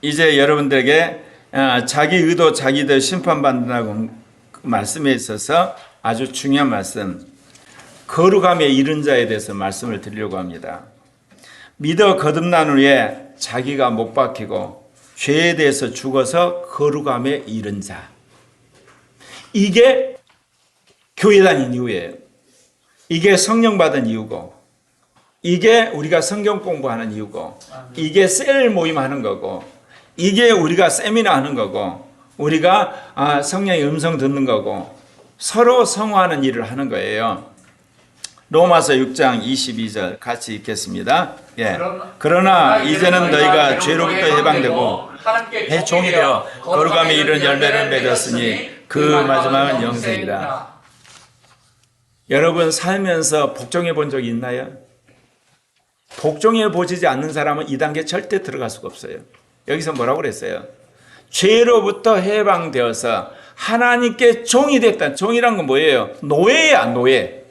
이제 여러분들에게 자기 의도 자기들 심판받는다고 말씀에 있어서 아주 중요한 말씀, 거룩함에 이른 자에 대해서 말씀을 드리려고 합니다. 믿어 거듭난 후에 자기가 못 박히고 죄에 대해서 죽어서 거룩함에 이른 자, 이게 교회 다닌 이유예요. 이게 성령 받은 이유고, 이게 우리가 성경 공부하는 이유고, 이게 셀 모임 하는 거고, 이게 우리가 세미나 하는 거고, 우리가 성령의 음성 듣는 거고, 서로 성화하는 일을 하는 거예요. 로마서 6장 22절 같이 읽겠습니다. 예. 그러나 이제는 너희가 죄로부터 해방되고 내 종이 되어 거룩함에 이른 열매를 맺었으니 그 마지막은 영생이라. 여러분 살면서 복종해 본 적이 있나요? 복종해 보지 않는 사람은 이 단계 절대 들어갈 수가 없어요. 여기서 뭐라고 그랬어요? 죄로부터 해방되어서 하나님께 종이 됐다. 종이란 건 뭐예요? 노예야, 노예.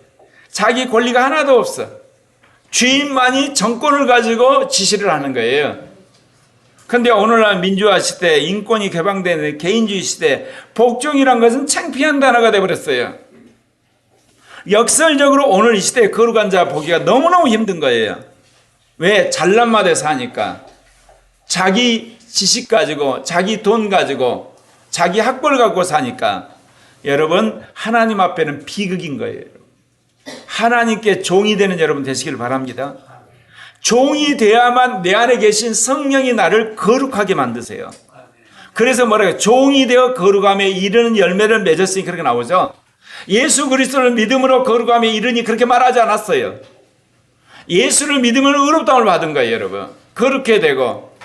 자기 권리가 하나도 없어. 주인만이 정권을 가지고 지시를 하는 거예요. 그런데 오늘날 민주화 시대, 인권이 개방되는 개인주의 시대, 복종이란 것은 창피한 단어가 되어버렸어요. 역설적으로 오늘 이 시대에 거룩한 자 보기가 너무너무 힘든 거예요. 왜? 잘난 맛에 사니까. 자기 지식 가지고, 자기 돈 가지고, 자기 학벌 갖고 사니까. 여러분, 하나님 앞에는 비극인 거예요. 하나님께 종이 되는 여러분 되시길 바랍니다. 종이 돼야만 내 안에 계신 성령이 나를 거룩하게 만드세요. 그래서 뭐라고요? 종이 되어 거룩함에 이르는 열매를 맺었으니 그렇게 나오죠. 예수 그리스도를 믿음으로 거룩함에 이르니 그렇게 말하지 않았어요. 예수를 믿으면 의롭다함을 받은 거예요, 여러분. 그렇게 되고,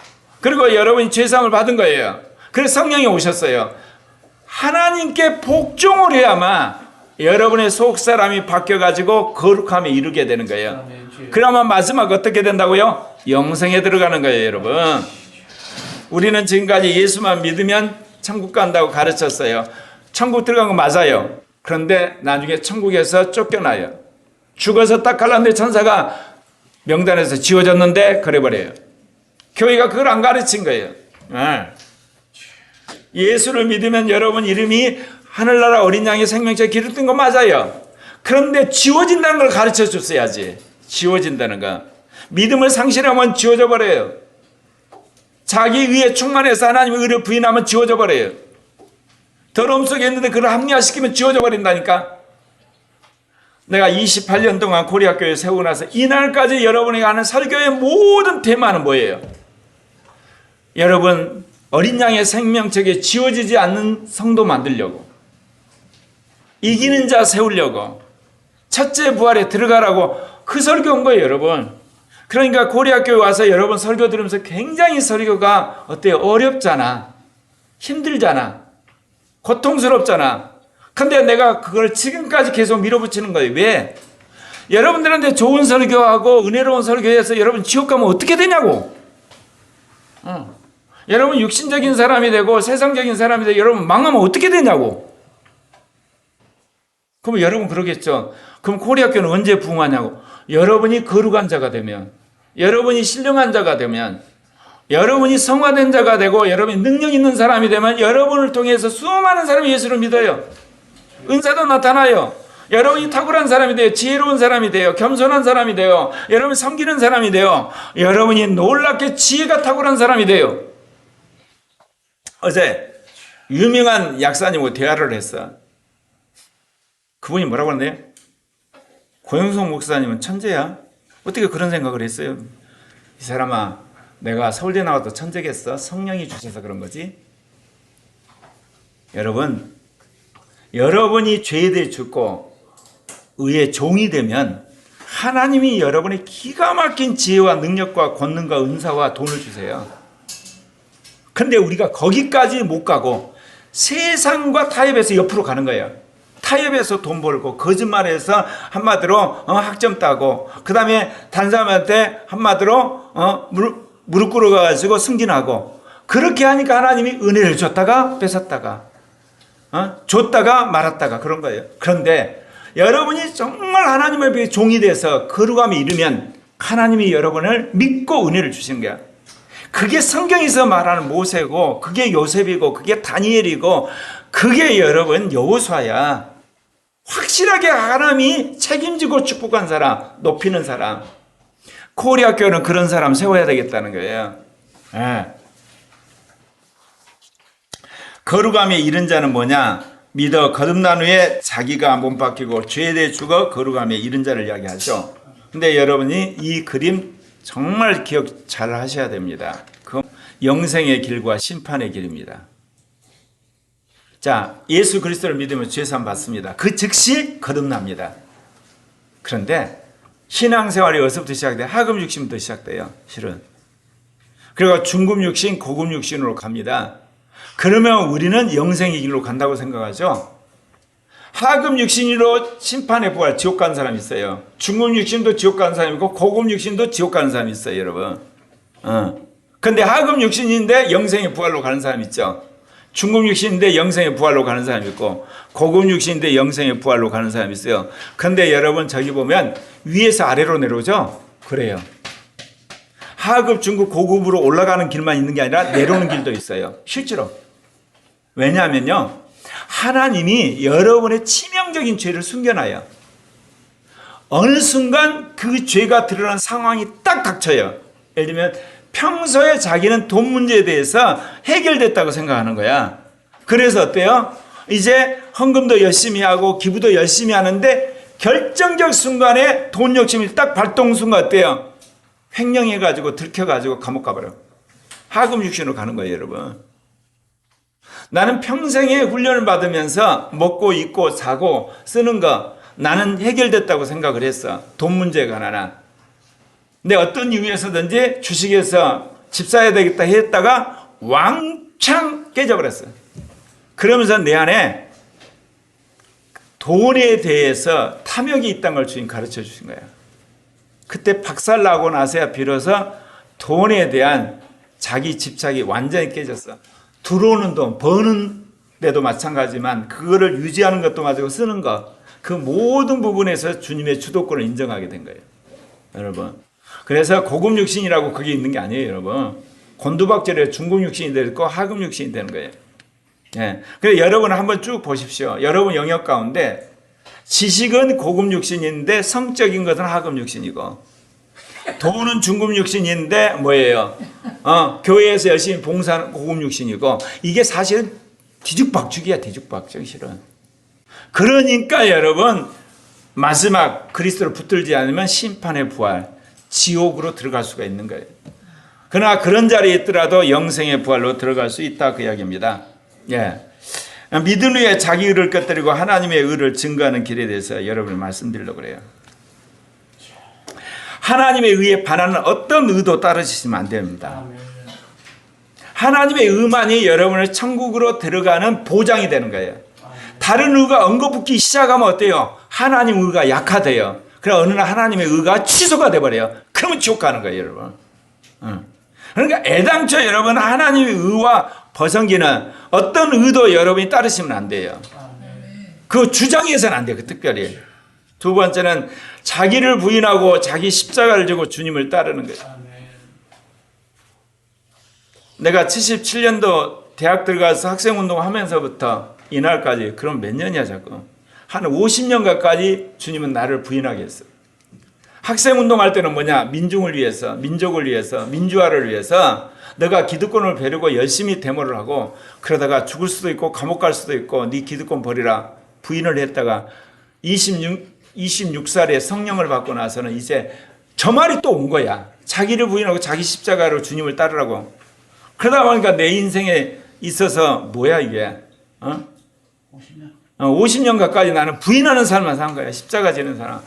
그리고 여러분이 죄사함을 받은 거예요. 그래서 성령이 오셨어요. 하나님께 복종을 해야만 여러분의 속사람이 바뀌어가지고 거룩함에 이르게 되는 거예요. 그러면 마지막 어떻게 된다고요? 영생에 들어가는 거예요, 여러분. 우리는 지금까지 예수만 믿으면 천국 간다고 가르쳤어요. 천국 들어간 거 맞아요. 그런데 나중에 천국에서 쫓겨나요. 죽어서 딱 갈랐는데 천사가 명단에서 지워졌는데 그래버려요. 교회가 그걸 안 가르친 거예요. 예수를 믿으면 여러분 이름이 하늘나라 어린 양의 생명체 길을 뜬 거 맞아요. 그런데 지워진다는 걸 가르쳐 줬어야지. 지워진다는 거. 믿음을 상실하면 지워져 버려요. 자기 의에 충만해서 하나님의 의를 부인하면 지워져 버려요. 더러움 속에 있는데 그걸 합리화시키면 지워져 버린다니까. 내가 28년 동안 고리학교에 세우고 나서 이날까지 여러분에게 하는 설교의 모든 테마는 뭐예요? 여러분 어린 양의 생명체에 지워지지 않는 성도 만들려고, 이기는 자 세우려고, 첫째 부활에 들어가라고 그 설교 온 거예요, 여러분. 그러니까 고리학교에 와서 여러분 설교 들으면서 굉장히 설교가 어때요? 어렵잖아. 힘들잖아. 고통스럽잖아. 근데 내가 그걸 지금까지 계속 밀어붙이는 거예요. 왜? 여러분들한테 좋은 설교하고 은혜로운 설교해서 여러분 지옥 가면 어떻게 되냐고. 여러분 육신적인 사람이 되고 세상적인 사람이 되고 여러분 망하면 어떻게 되냐고. 그럼 여러분 그러겠죠. 그럼 고리학교는 언제 부흥하냐고. 여러분이 거룩한 자가 되면, 여러분이 신령한 자가 되면, 여러분이 성화된 자가 되고 여러분이 능력 있는 사람이 되면 여러분을 통해서 수많은 사람이 예수를 믿어요. 은사도 나타나요. 여러분이 탁월한 사람이 돼요. 지혜로운 사람이 돼요. 겸손한 사람이 돼요. 여러분이 섬기는 사람이 돼요. 여러분이 놀랍게 지혜가 탁월한 사람이 돼요. 어제 유명한 약사님하고 대화를 했어. 그분이 뭐라고 하는데요? 고영석 목사님은 천재야? 어떻게 그런 생각을 했어요? 이 사람아, 내가 서울대 나와도 천재겠어? 성령이 주셔서 그런 거지? 여러분, 여러분이 죄에 대해 죽고 의의 종이 되면 하나님이 여러분의 기가 막힌 지혜와 능력과 권능과 은사와 돈을 주세요. 근데 우리가 거기까지 못 가고 세상과 타협해서 옆으로 가는 거예요. 타협해서 돈 벌고 거짓말해서 한마디로 학점 따고, 그 다음에 다른 사람한테 한마디로 무릎 꿇어가지고 승진하고, 그렇게 하니까 하나님이 은혜를 줬다가 뺏었다가 줬다가 말았다가 그런 거예요. 그런데 여러분이 정말 하나님의 종이 돼서 거룩함에 이르면 하나님이 여러분을 믿고 은혜를 주시는 거야. 그게 성경에서 말하는 모세고, 그게 요셉이고, 그게 다니엘이고, 그게 여러분 여호수아야. 확실하게 하나님이 책임지고 축복한 사람, 높이는 사람. 코리아 교회는 그런 사람 세워야 되겠다는 거예요. 네. 거룩함에 이른 자는 뭐냐? 믿어 거듭난 후에 자기가 몸 바뀌고 죄에 대해 죽어 거룩함에 이른 자를 이야기하죠. 근데 여러분이 이 그림 정말 기억 잘 하셔야 됩니다. 그 영생의 길과 심판의 길입니다. 자, 예수 그리스도를 믿으면 죄사함 받습니다. 그 즉시 거듭납니다. 그런데 신앙생활이 어디서부터 시작돼요? 하급 육신부터 시작돼요. 실은. 그리고 중급 육신, 고급 육신으로 갑니다. 그러면 우리는 영생의 길로 간다고 생각하죠. 하급 육신으로 심판의 부활, 지옥 가는 사람이 있어요. 중급 육신도 지옥 가는 사람이 있고 고급 육신도 지옥 가는 사람이 있어요, 여러분. 근데 하급 육신인데 영생의 부활로 가는 사람이 있죠. 중급 육신인데 영생의 부활로 가는 사람이 있고 고급 육신인데 영생의 부활로 가는 사람이 있어요. 근데 여러분 저기 보면 위에서 아래로 내려오죠? 그래요. 하급, 중급, 고급으로 올라가는 길만 있는 게 아니라 내려오는 길도 있어요. 실제로. 왜냐하면요, 하나님이 여러분의 치명적인 죄를 숨겨놔요. 어느 순간 그 죄가 드러난 상황이 딱 닥쳐요. 예를 들면 평소에 자기는 돈 문제에 대해서 해결됐다고 생각하는 거야. 그래서 어때요? 이제 헌금도 열심히 하고 기부도 열심히 하는데 결정적 순간에 돈 욕심이 딱 발동 순간 어때요? 횡령해가지고 들켜가지고 감옥 가버려. 하급 육신으로 가는 거예요, 여러분. 나는 평생에 훈련을 받으면서 먹고 입고 사고 쓰는 거 나는 해결됐다고 생각을 했어. 돈 문제가 하나. 근데 어떤 이유에서든지 주식에서 집 사야 되겠다 했다가 왕창 깨져버렸어. 그러면서 내 안에 돈에 대해서 탐욕이 있다는 걸 주님 가르쳐 주신 거야. 그때 박살나고 나서야 비로소 돈에 대한 자기 집착이 완전히 깨졌어. 들어오는 돈, 버는 데도 마찬가지지만 그거를 유지하는 것도 마찬가지고 쓰는 것, 그 모든 부분에서 주님의 주도권을 인정하게 된 거예요. 여러분. 그래서 고급 육신이라고 그게 있는 게 아니에요, 여러분. 곤두박질에 중급 육신이 되고 하급 육신이 되는 거예요. 예. 그래서 여러분 한번 쭉 보십시오. 여러분 영역 가운데 지식은 고급 육신인데 성적인 것은 하급 육신이고 돈은 중급 육신인데 뭐예요? 교회에서 열심히 봉사하는 고급 육신이고 이게 사실은 뒤죽박죽이야, 뒤죽박죽 실은. 그러니까 여러분 마지막 그리스도를 붙들지 않으면 심판의 부활, 지옥으로 들어갈 수가 있는 거예요. 그러나 그런 자리에 있더라도 영생의 부활로 들어갈 수 있다 그 이야기입니다. 예. 믿음 위에 자기 의를 곁들이고 하나님의 의를 증거하는 길에 대해서 여러분이 말씀드리려고 그래요. 하나님의 의에 반하는 어떤 의도 따르시면 안 됩니다. 하나님의 의만이 여러분의 천국으로 들어가는 보장이 되는 거예요. 다른 의가 엉거붙기 시작하면 어때요? 하나님 의가 약화돼요. 그래 어느 날 하나님의 의가 취소가 돼버려요. 그러면 지옥 가는 거예요, 여러분. 그러니까 애당초 여러분 하나님의 의와 벗어기는 어떤 의도 여러분이 따르시면 안 돼요. 그 주장해서는 안 돼요. 그 특별히. 두 번째는 자기를 부인하고 자기 십자가를 지고 주님을 따르는 거예요. 내가 77년도 대학 들어가서 학생운동 하면서부터 이날까지 그럼 몇 년이야 자꾸. 한 50년 가까이 주님은 나를 부인하게 했어요. 학생운동할 때는 뭐냐? 민중을 위해서, 민족을 위해서, 민주화를 위해서 너가 기득권을 베려고 열심히 데모를 하고 그러다가 죽을 수도 있고 감옥 갈 수도 있고 네 기득권 버리라 부인을 했다가 26살에 성령을 받고 나서는 이제 저 말이 또 온 거야. 자기를 부인하고 자기 십자가로 주님을 따르라고. 그러다 보니까 내 인생에 있어서 뭐야 이게 50년 가까이 나는 부인하는 삶만 산 거야. 십자가 지는 사람.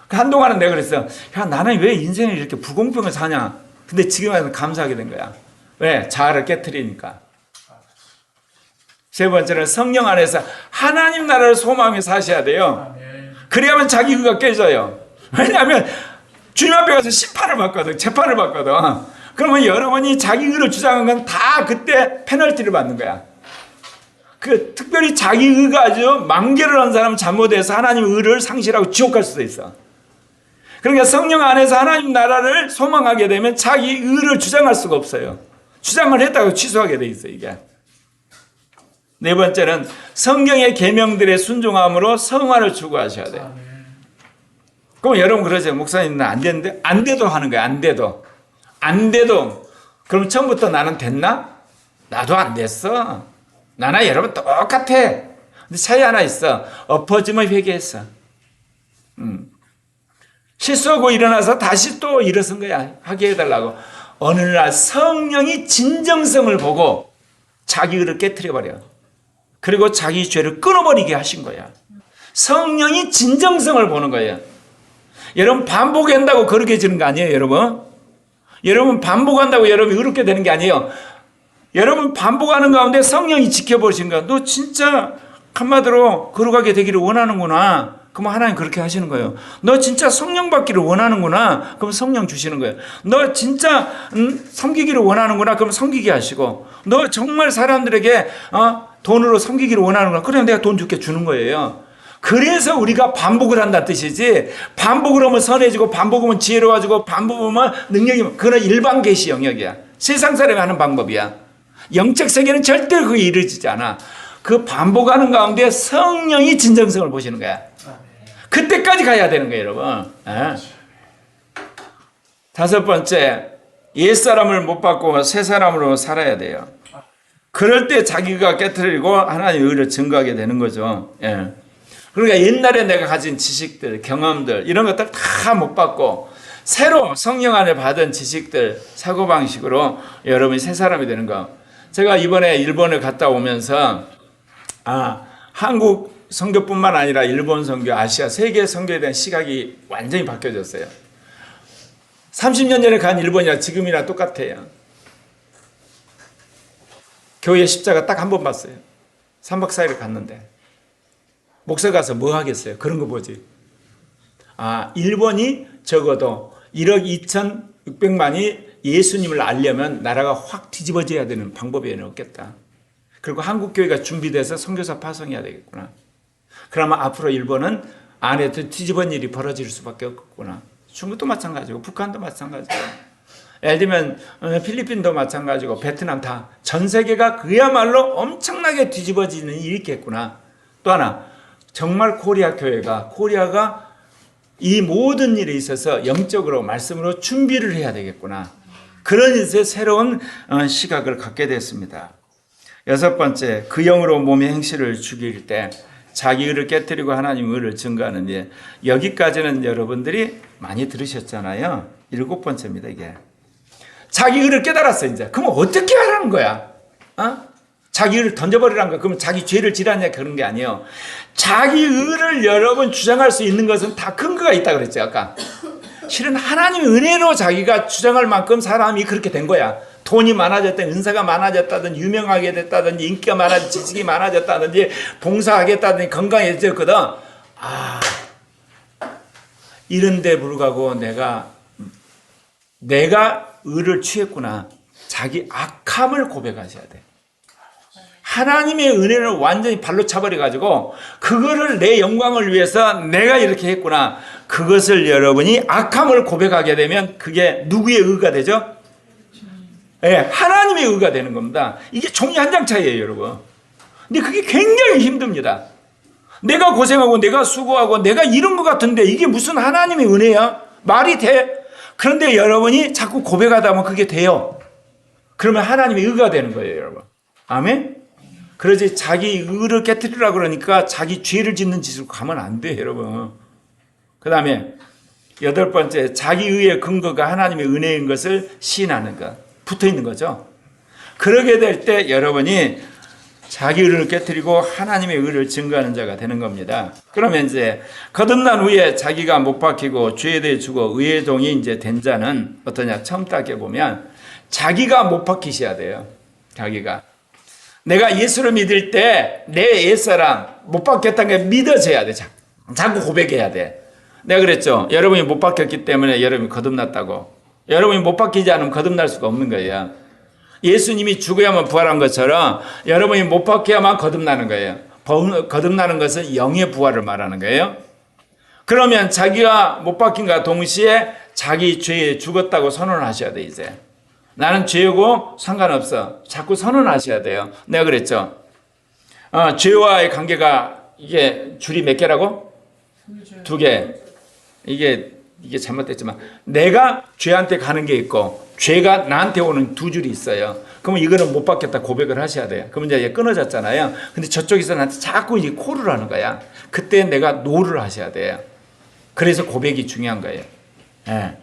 한동안은 내가 그랬어. 야, 나는 왜 인생을 이렇게 불공평을 사냐. 근데 지금은 감사하게 된 거야. 왜? 자아를 깨트리니까. 세 번째는 성령 안에서 하나님 나라를 소망하며 사셔야 돼요. 그래야만 자기 의가 깨져요. 왜냐하면 주님 앞에 가서 심판을 받거든. 재판을 받거든. 그러면 여러분이 자기 의를 주장한 건 다 그때 페널티를 받는 거야. 그 특별히 자기 의가 아주 만개를 한 사람은 잘못해서 하나님의 의를 상실하고 지옥 갈 수도 있어. 그러니까 성령 안에서 하나님 나라를 소망하게 되면 자기 의를 주장할 수가 없어요. 주장을 했다고 취소하게 돼 있어요, 이게. 네 번째는 성경의 계명들의 순종함으로 성화를 추구하셔야 돼요. 그럼 여러분 그러죠. 목사님 나 안 되는데? 안 돼도 하는 거예요. 안 돼도. 안 돼도. 그럼 처음부터 나는 됐나? 나도 안 됐어. 나나 여러분 똑같아. 근데 차이 하나 있어. 엎어짐을 회개했어. 실수하고 일어나서 다시 또 일어선 거야. 하게 해달라고. 어느 날 성령이 진정성을 보고 자기 의를 깨트려버려. 그리고 자기 죄를 끊어버리게 하신 거야. 성령이 진정성을 보는 거예요. 여러분 반복한다고 거룩해지는 거 아니에요, 여러분? 여러분 반복한다고 여러분이 의롭게 되는 게 아니에요. 여러분 반복하는 가운데 성령이 지켜보시는 거야. 너 진짜 한마디로 거룩하게 되기를 원하는구나. 그럼 하나님 그렇게 하시는 거예요. 너 진짜 성령 받기를 원하는구나. 그럼 성령 주시는 거예요. 너 진짜 섬기기를 원하는구나. 그럼 섬기게 하시고. 너 정말 사람들에게 돈으로 섬기기를 원하는구나. 그래 내가 돈 줄게 주는 거예요. 그래서 우리가 반복을 한다는 뜻이지, 반복을 하면 선해지고 반복하면 지혜로워지고 반복하면 능력이, 그건 일반 계시 영역이야. 세상 사람이 하는 방법이야. 영적 세계는 절대 그게 이루어지지 않아. 그 반복하는 가운데 성령이 진정성을 보시는 거야. 그때까지 가야 되는 거예요, 여러분. 다섯 번째, 옛사람을 못 받고 새 사람으로 살아야 돼요. 그럴 때 자기가 깨트리고 하나님의 의를 증거하게 되는 거죠. 예. 그러니까 옛날에 내가 가진 지식들, 경험들 이런 것들 다 못 받고 새로 성령 안에 받은 지식들, 사고방식으로 여러분이 새 사람이 되는 거. 제가 이번에 일본에 갔다 오면서 한국 선교뿐만 아니라 일본 선교, 아시아, 세계 선교에 대한 시각이 완전히 바뀌어졌어요. 30년 전에 간 일본이랑 지금이랑 똑같아요. 교회 십자가 딱 한 번 봤어요. 3박 4일을 갔는데. 목사 가서 뭐 하겠어요? 그런 거 보지. 일본이 적어도 1억 2,600만이 예수님을 알려면 나라가 확 뒤집어져야 되는 방법이 없겠다. 그리고 한국 교회가 준비돼서 선교사 파송해야 되겠구나. 그러면 앞으로 일본은 안에도 뒤집은 일이 벌어질 수밖에 없겠구나. 중국도 마찬가지고 북한도 마찬가지고 예를 들면 필리핀도 마찬가지고 베트남 다 전 세계가 그야말로 엄청나게 뒤집어지는 일이 있겠구나. 또 하나 정말 코리아가 이 모든 일에 있어서 영적으로 말씀으로 준비를 해야 되겠구나. 그런 이제 새로운 시각을 갖게 됐습니다. 여섯 번째, 그 영으로 몸의 행실을 죽일 때 자기 의를 깨뜨리고 하나님 의를 증거하는 일. 여기까지는 여러분들이 많이 들으셨잖아요. 일곱 번째입니다, 이게. 자기 의를 깨달았어, 이제. 그러면 어떻게 하라는 거야? 자기 의를 던져버리라는 거야. 그러면 자기 죄를 지라냐 그런 게 아니에요. 자기 의를 여러분 주장할 수 있는 것은 다 근거가 있다 그랬죠, 아까. 실은 하나님의 은혜로 자기가 주장할 만큼 사람이 그렇게 된 거야. 돈이 많아졌든 은사가 많아졌다든지 유명하게 됐다든지 인기가 많아졌든지 지식이 많아졌다든지 봉사하겠다든지 건강해졌거든. 이런데 불구하고 내가 의를 취했구나. 자기 악함을 고백하셔야 돼. 하나님의 은혜를 완전히 발로 차버려가지고 그거를 내 영광을 위해서 내가 이렇게 했구나. 그것을 여러분이 악함을 고백하게 되면 그게 누구의 의가 되죠? 네, 하나님의 의가 되는 겁니다. 이게 종이 한 장 차이예요, 여러분. 근데 그게 굉장히 힘듭니다. 내가 고생하고 내가 수고하고 내가 이런 것 같은데 이게 무슨 하나님의 은혜야? 말이 돼? 그런데 여러분이 자꾸 고백하다 보면 그게 돼요. 그러면 하나님의 의가 되는 거예요, 여러분. 아멘? 그러지 자기 의를 깨뜨리려고 그러니까 자기 죄를 짓는 짓으로 가면 안 돼요, 여러분. 그 다음에 여덟 번째, 자기 의의 근거가 하나님의 은혜인 것을 시인하는 것. 붙어 있는 거죠. 그러게 될 때 여러분이 자기 의를 깨뜨리고 하나님의 의를 증거하는 자가 되는 겁니다. 그러면 이제 거듭난 후에 자기가 못 박히고 죄에 대해 죽어 의의 종이 이제 된 자는 어떠냐? 처음 따게 보면 자기가 못 박히셔야 돼요. 자기가. 내가 예수를 믿을 때 내 옛사람 못 박혔다는 게 믿어져야 돼. 자꾸 고백해야 돼. 내가 그랬죠. 여러분이 못 박혔기 때문에 여러분이 거듭났다고. 여러분이 못 박히지 않으면 거듭날 수가 없는 거예요. 예수님이 죽어야만 부활한 것처럼 여러분이 못 박혀야만 거듭나는 거예요. 거듭나는 것은 영의 부활을 말하는 거예요. 그러면 자기가 못 박힌과 동시에 자기 죄에 죽었다고 선언하셔야 돼. 이제 나는 죄고 상관없어. 자꾸 선언하셔야 돼요. 내가 그랬죠. 죄와의 관계가 이게 줄이 몇 개라고? 2개. 이게 잘못됐지만 내가 죄한테 가는 게 있고 죄가 나한테 오는 2줄이 있어요. 그러면 이거는 못 받겠다 고백을 하셔야 돼요. 그러면 이제 끊어졌잖아요. 근데 저쪽에서 나한테 자꾸 이제 콜을 하는 거야. 그때 내가 노를 하셔야 돼요. 그래서 고백이 중요한 거예요. 예.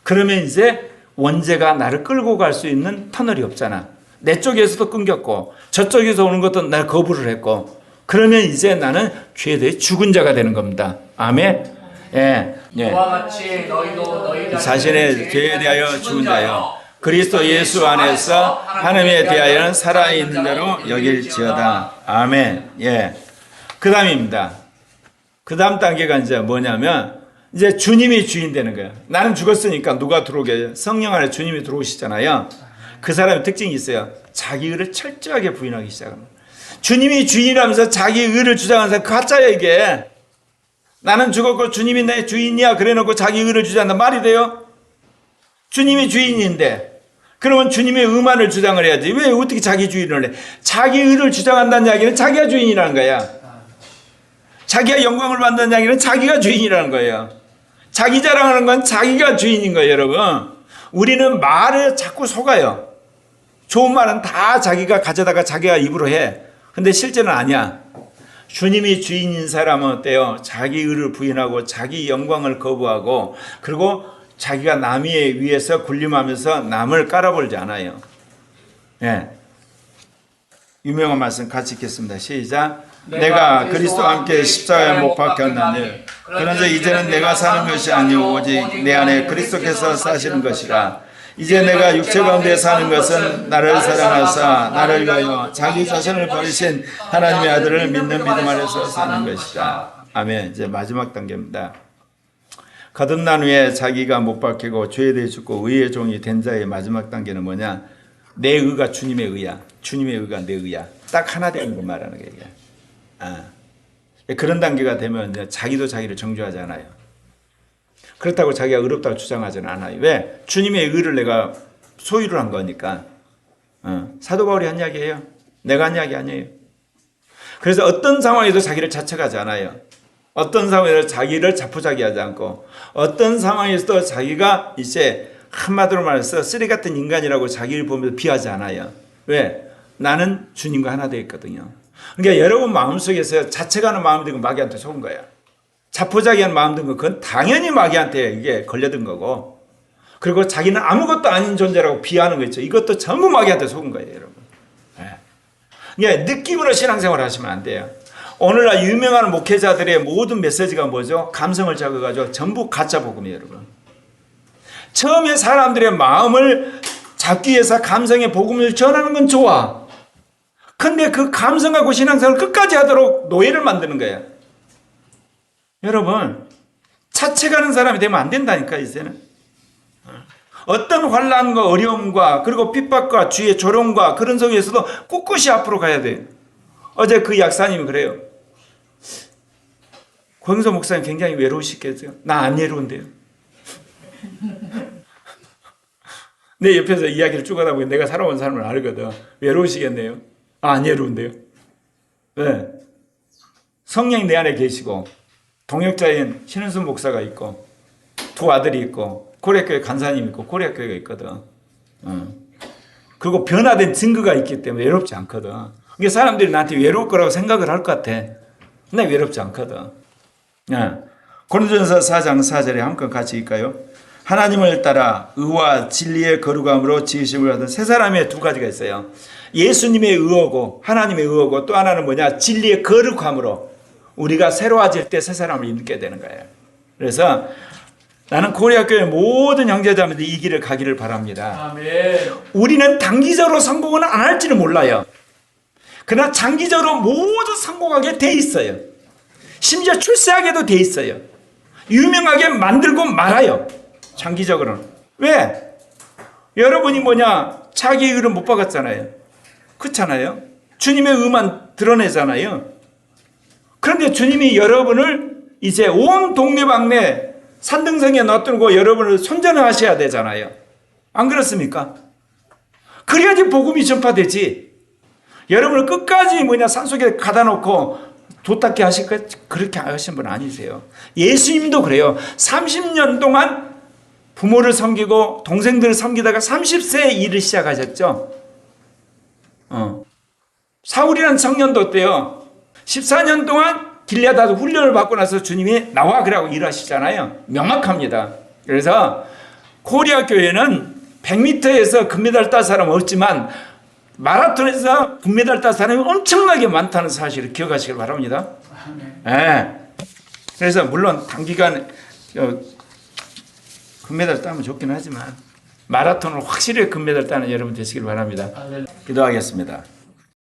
그러면 이제 원죄가 나를 끌고 갈 수 있는 터널이 없잖아. 내 쪽에서도 끊겼고 저쪽에서 오는 것도 날 거부를 했고 그러면 이제 나는 죄에 대해 죽은 자가 되는 겁니다. 아멘. 예. 예. 그와 같이 너희도 너희 자신의 죄에 대하여 죽은 자여 그리스도 예수 안에서 하나님에 대하여는 살아있는 자로 여길지어다. 아멘. 예. 그 다음입니다. 그 다음 단계가 이제 뭐냐면 이제 주님이 주인 되는 거예요. 나는 죽었으니까 누가 들어오게 해요? 성령 안에 주님이 들어오시잖아요. 그 사람의 특징이 있어요. 자기 의를 철저하게 부인하기 시작합니다. 주님이 주인이라면서 자기 의를 주장하는 사람 가짜야 이게. 나는 죽었고 주님이 내 주인이야 그래놓고 자기 의를 주장한다 말이 돼요? 주님이 주인인데 그러면 주님의 의만을 주장을 해야지. 왜 어떻게 자기 주인을 해? 자기 의를 주장한다는 이야기는 자기가 주인이라는 거야. 자기가 영광을 받는다는 이야기는 자기가 주인이라는 거예요. 자기 자랑하는 건 자기가 주인인 거예요. 여러분, 우리는 말에 자꾸 속아요. 좋은 말은 다 자기가 가져다가 자기가 입으로 해. 근데 실제는 아니야. 주님이 주인인 사람은 어때요? 자기 의를 부인하고 자기 영광을 거부하고 그리고 자기가 남의 위에서 군림하면서 남을 깔아버리지 않아요. 예. 유명한 말씀 같이 읽겠습니다. 시작. 내가 그리스도와 함께 십자가에 못 박혔나니 그런즉 이제는 내가 사는 것이 아니오 오직 내 안에 그리스도께서 사시는 것이라. 이제 내가 육체 가운데 사는 것은 나를 사랑하사 나를 위하여 자기 자신을 버리신 하나님의 아들을 믿는 믿음 안에서 사는 것이다. 아멘. 이제 마지막 단계입니다. 거듭난 후에 자기가 못 박히고 죄에 대해 죽고 의의 종이 된 자의 마지막 단계는 뭐냐? 내 의가 주님의 의야. 주님의 의가 내 의야. 딱 하나 되는 거 말하는 거예요. 그런 단계가 되면 이제 자기도 자기를 정죄하지 않아요. 그렇다고 자기가 의롭다고 주장하지는 않아요. 왜? 주님의 의를 내가 소유를 한 거니까. 사도 바울이 한 이야기예요. 내가 한 이야기 아니에요. 그래서 어떤 상황에도 자기를 자책하지 않아요. 어떤 상황에서 자기를 자포자기하지 않고 어떤 상황에서도 자기가 이제 한마디로 말해서 쓰레기 같은 인간이라고 자기를 보면서 비하지 않아요. 왜? 나는 주님과 하나 되어 있거든요. 그러니까 여러분 마음속에서 자책하는 마음이 든 건 마귀한테 속은 거야. 자포자기한 마음 든 건 그건 당연히 마귀한테 이게 걸려든 거고 그리고 자기는 아무것도 아닌 존재라고 비하하는 거 있죠. 이것도 전부 마귀한테 속은 거예요, 여러분. 그러니까 느낌으로 신앙생활 하시면 안 돼요. 오늘날 유명한 목회자들의 모든 메시지가 뭐죠? 감성을 잡아가지고 전부 가짜 복음이에요, 여러분. 처음에 사람들의 마음을 잡기 위해서 감성의 복음을 전하는 건 좋아. 근데 그 감성하고 신앙생활을 끝까지 하도록 노예를 만드는 거야. 여러분, 자책하는 사람이 되면 안 된다니까, 이제는. 어떤 환난과 어려움과 그리고 핍박과 주의 조롱과 그런 속에서도 꿋꿋이 앞으로 가야 돼요. 어제 그 약사님이 그래요. 권서 목사님 굉장히 외로우시겠어요? 나 안 외로운데요. 내 옆에서 이야기를 쭉 하다 보니 내가 살아온 삶을 알거든. 외로우시겠네요. 안 외로운데요. 네. 성령이 내 안에 계시고 동역자인 신은순 목사가 있고 두 아들이 있고 코리아교회 간사님 있고 코리아교회가 있거든. 그리고 변화된 증거가 있기 때문에 외롭지 않거든. 그러니까 사람들이 나한테 외로울 거라고 생각을 할 것 같아. 근데 외롭지 않거든. 고린도전서 4장 4절에 한번 같이 읽까요? 하나님을 따라 의와 진리의 거룩함으로 지으심을 받은 세 사람의 두 가지가 있어요. 예수님의 의하고 하나님의 의하고 또 하나는 뭐냐? 진리의 거룩함으로 우리가 새로워질 때 새 사람을 입게 되는 거예요. 그래서 나는 코리아교회 모든 형제자매들이 이 길을 가기를 바랍니다. 아멘. 우리는 단기적으로 성공은 안 할지는 몰라요. 그러나 장기적으로 모두 성공하게 돼 있어요. 심지어 출세하게도 돼 있어요. 유명하게 만들고 말아요. 장기적으로는. 왜? 여러분이 뭐냐? 자기 의를 못 박았잖아요. 그렇잖아요. 주님의 의만 드러내잖아요. 그런데 주님이 여러분을 이제 온 동네방네 산등성에 놔두고 여러분을 선전하셔야 되잖아요. 안 그렇습니까? 그래야지 복음이 전파되지. 여러분을 끝까지 산속에 가다 놓고 도닦게 하실 것 그렇게 하신 분 아니세요. 예수님도 그래요. 30년 동안 부모를 섬기고 동생들을 섬기다가 30세에 일을 시작하셨죠. 사울이라는 청년도 어때요? 14년 동안 길야다 훈련을 받고 나서 주님이 나와 그러고 일하시잖아요. 명확합니다. 그래서 코리아 교회는 100m에서 금메달 딴 사람은 없지만 마라톤에서 금메달 딴 사람이 엄청나게 많다는 사실을 기억하시길 바랍니다. 네. 그래서 물론 단기간 금메달 따면 좋긴 하지만 마라톤을 확실히 금메달 따는 여러분 되시길 바랍니다. 기도하겠습니다.